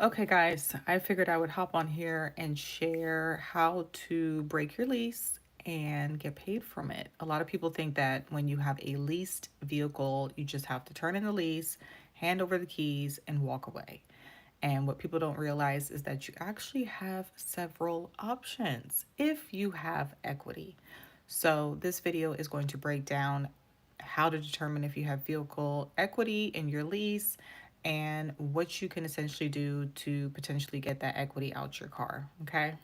Okay, guys, I figured I would hop on here and share how to break your lease and get paid from it. A lot of people think that when you have a leased vehicle, you just have to turn in the lease, hand over the keys, and walk away. And what people don't realize is that you actually have several options if you have equity. So, this video is going to break down how to determine if you have vehicle equity in your lease and what you can essentially do to potentially get that equity out your car. Okay.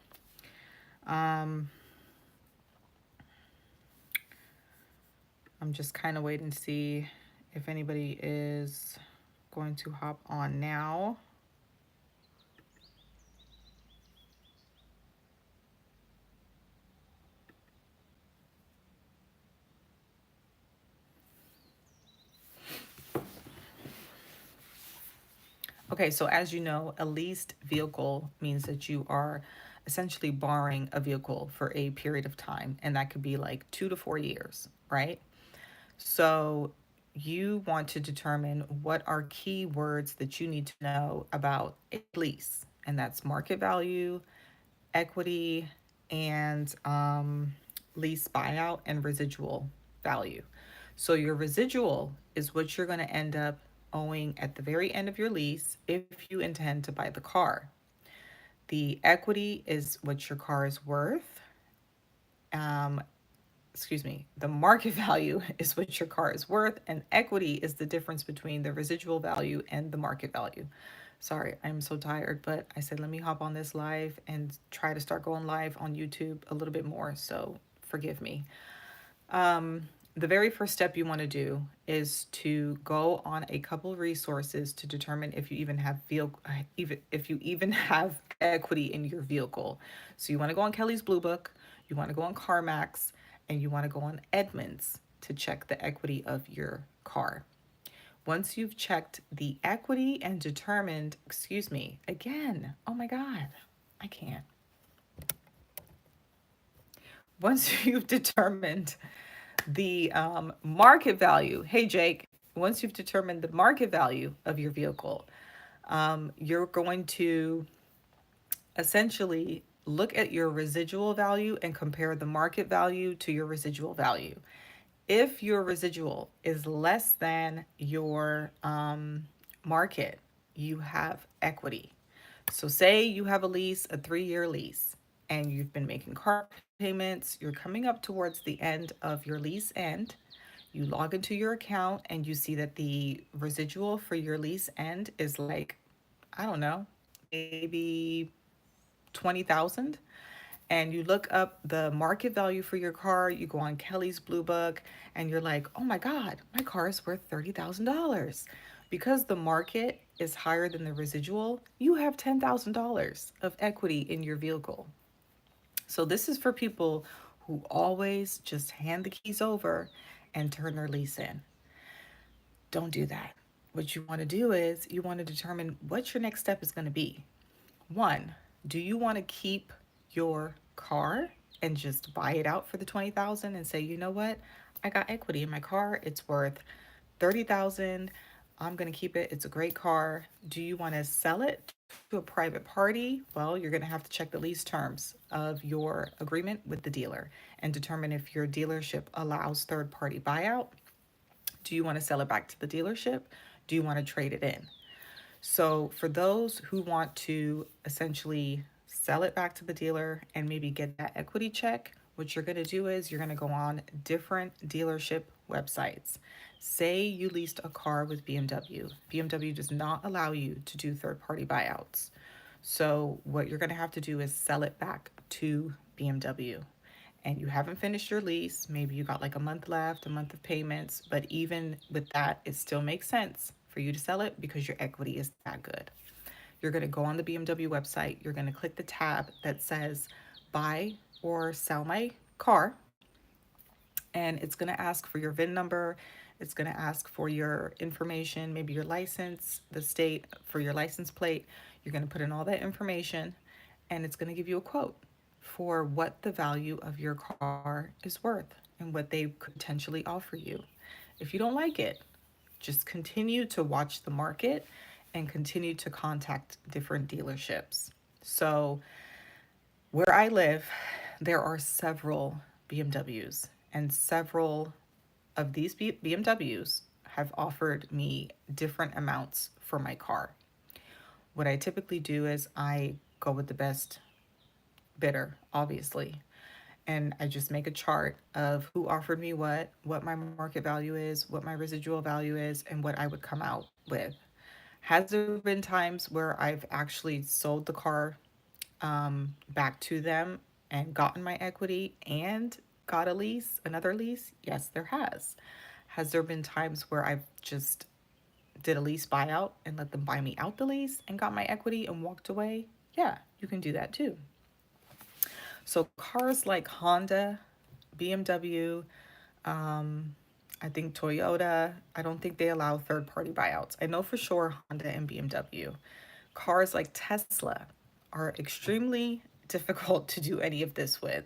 Um, I'm just kind of waiting to see if anybody is going to hop on now. Okay, so as you know, a leased vehicle means that you are essentially borrowing a vehicle for a period of time, and that could be like 2 to 4 years, right? So you want to determine what are key words that you need to know about a lease, and that's market value, equity, and lease buyout and residual value. So your residual is what you're going to end up owing at the very end of your lease if you intend to buy the car. The equity is what your car is worth. Um, the market value is what your car is worth, and equity is the difference between the residual value and the market value. Sorry, I'm so tired, but I said let me hop on this live and try to start going live on YouTube a little bit more, so forgive me. The very first step you want to do is to go on a couple of resources to determine if you even have vehicle, even if you even have equity in your vehicle. So you want to go on Kelly's Blue Book, you want to go on CarMax, and you want to go on Edmunds to check the equity of your car. Once you've checked the equity and determined, excuse me, again, oh my God, I can't. Once you've determined the market value. Hey, Jake, once you've determined the market value of your vehicle, you're going to essentially look at your residual value and compare the market value to your residual value. If your residual is less than your market, you have equity. So, say you have a lease, a 3 year lease, and you've been making car payments, you're coming up towards the end of your lease end. You log into your account and you see that the residual for your lease end is like, I don't know, maybe 20,000. And you look up the market value for your car, you go on Kelly's Blue Book, and you're like, oh my God, my car is worth $30,000. Because the market is higher than the residual, you have $10,000 of equity in your vehicle. So this is for people who always just hand the keys over and turn their lease in. Don't do that. What you want to do is you want to determine what your next step is going to be. One, do you want to keep your car and just buy it out for the 20,000 and say, you know what? I got equity in my car. It's worth 30,000. I'm going to keep it. It's a great car. Do you want to sell it to a private party? Well, you're going to have to check the lease terms of your agreement with the dealer and determine if your dealership allows third party buyout. Do you want to sell it back to the dealership? Do you want to trade it in? So, for those who want to essentially sell it back to the dealer and maybe get that equity check, what you're going to do is you're going to go on different dealership websites. Say you leased a car with BMW. BMW does not allow you to do third party buyouts. So, what you're going to have to do is sell it back to BMW. And you haven't finished your lease, maybe you got like a month left, a month of payments, but even with that, it still makes sense for you to sell it because your equity is that good. You're going to go on the BMW website, you're going to click the tab that says buy or sell my car, and it's going to ask for your VIN number. It's going to ask for your information, maybe your license, the state for your license plate. You're going to put in all that information, and it's going to give you a quote for what the value of your car is worth and what they could potentially offer you. If you don't like it, just continue to watch the market and continue to contact different dealerships. So, where I live, there are several BMWs, and several of these BMWs have offered me different amounts for my car. What I typically do is I go with the best bidder, obviously, and I just make a chart of who offered me what my market value is, what my residual value is, and what I would come out with. Has there been times where I've actually sold the car back to them and gotten my equity and got a lease, another lease? Yes, there has. Has there been times where I've just did a lease buyout and let them buy me out the lease and got my equity and walked away? Yeah, you can do that too. So cars like Honda, BMW, um, I think Toyota, I don't think they allow third party buyouts. I know for sure Honda and BMW. Cars like Tesla are extremely difficult to do any of this with.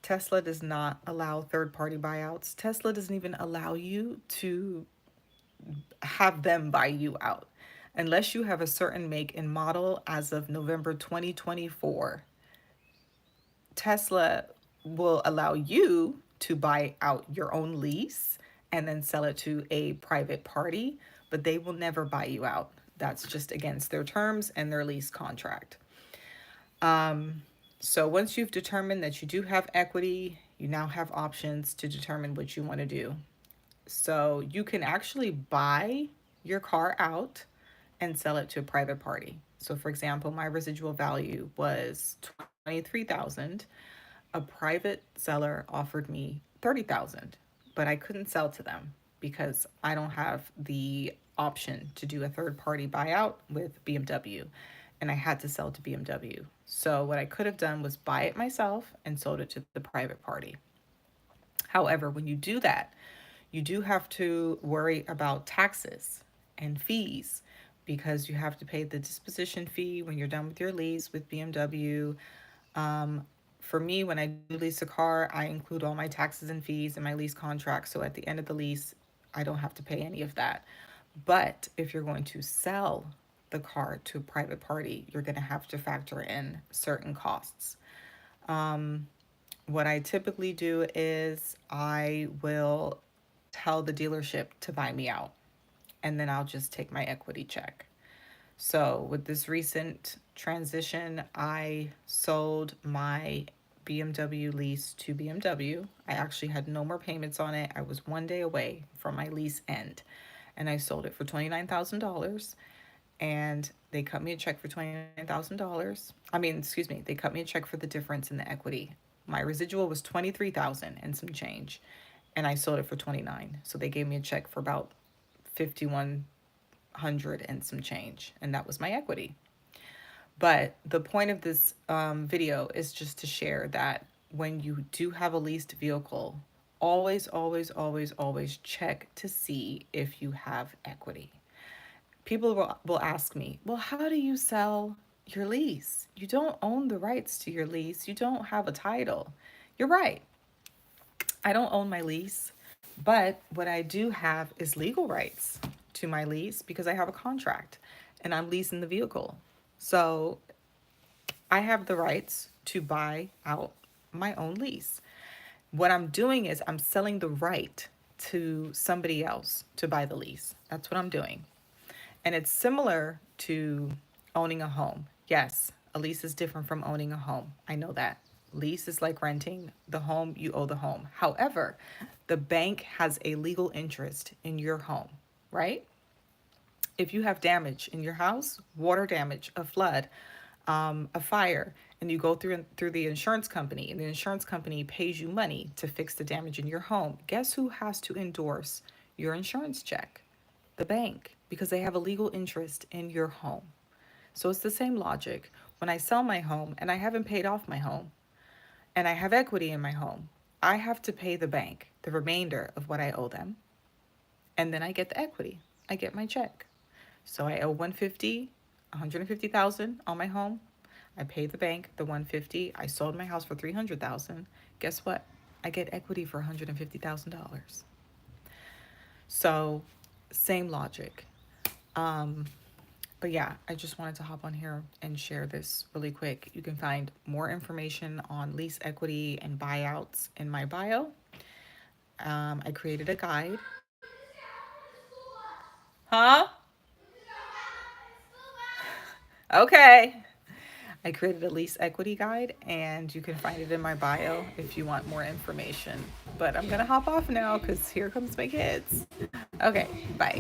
Tesla does not allow third party buyouts. Tesla doesn't even allow you to have them buy you out unless you have a certain make and model as of November 2024. Tesla will allow you to buy out your own lease and then sell it to a private party, but they will never buy you out. That's just against their terms and their lease contract. So once you've determined that you do have equity, you now have options to determine what you want to do. So you can actually buy your car out and sell it to a private party. So for example, my residual value was 23,000. A private seller offered me 30,000, but I couldn't sell to them because I don't have the option to do a third party buyout with BMW, and I had to sell to BMW. So what I could have done was buy it myself and sold it to the private party. However, when you do that, you do have to worry about taxes and fees because you have to pay the disposition fee when you're done with your lease with BMW. Um, for me, when I do lease a car, I include all my taxes and fees in my lease contract. So at the end of the lease, I don't have to pay any of that. But if you're going to sell the car to a private party, you're going to have to factor in certain costs. What I typically do is I will tell the dealership to buy me out, and then I'll just take my equity check. So, with this recent transition, I sold my BMW lease to BMW. I actually had no more payments on it. I was 1 day away from my lease end, and I sold it for $29,000. And they cut me a check for $29,000. Excuse me, they cut me a check for the difference in the equity. My residual was 23,000 and some change, and I sold it for 29. So they gave me a check for about 5,100 and some change, and that was my equity. But the point of this video is just to share that when you do have a leased vehicle, always, always, always, always check to see if you have equity. People will ask me, well, how do you sell your lease? You don't own the rights to your lease. You don't have a title. You're right. I don't own my lease, but what I do have is legal rights to my lease because I have a contract and I'm leasing the vehicle. So I have the rights to buy out my own lease. What I'm doing is I'm selling the right to somebody else to buy the lease. That's what I'm doing. And it's similar to owning a home. Yes, a lease is different from owning a home. I know that. Lease is like renting the home, you owe the home. However, the bank has a legal interest in your home, right? If you have damage in your house, water damage, a flood, a fire, and you go through the insurance company, and the insurance company pays you money to fix the damage in your home, guess who has to endorse your insurance check? The bank, because they have a legal interest in your home. So it's the same logic. When I sell my home and I haven't paid off my home and I have equity in my home, I have to pay the bank the remainder of what I owe them. And then I get the equity. I get my check. So I owe 150,000 on my home. I pay the bank the 150. I sold my house for 300,000. Guess what? I get equity for $150,000. So, same logic. But yeah, I just wanted to hop on here and share this really quick. You can find more information on lease equity and buyouts in my bio. I created a guide. Huh? Okay. I created a lease equity guide, and you can find it in my bio if you want more information. But I'm going to hop off now because here comes my kids. Okay, bye.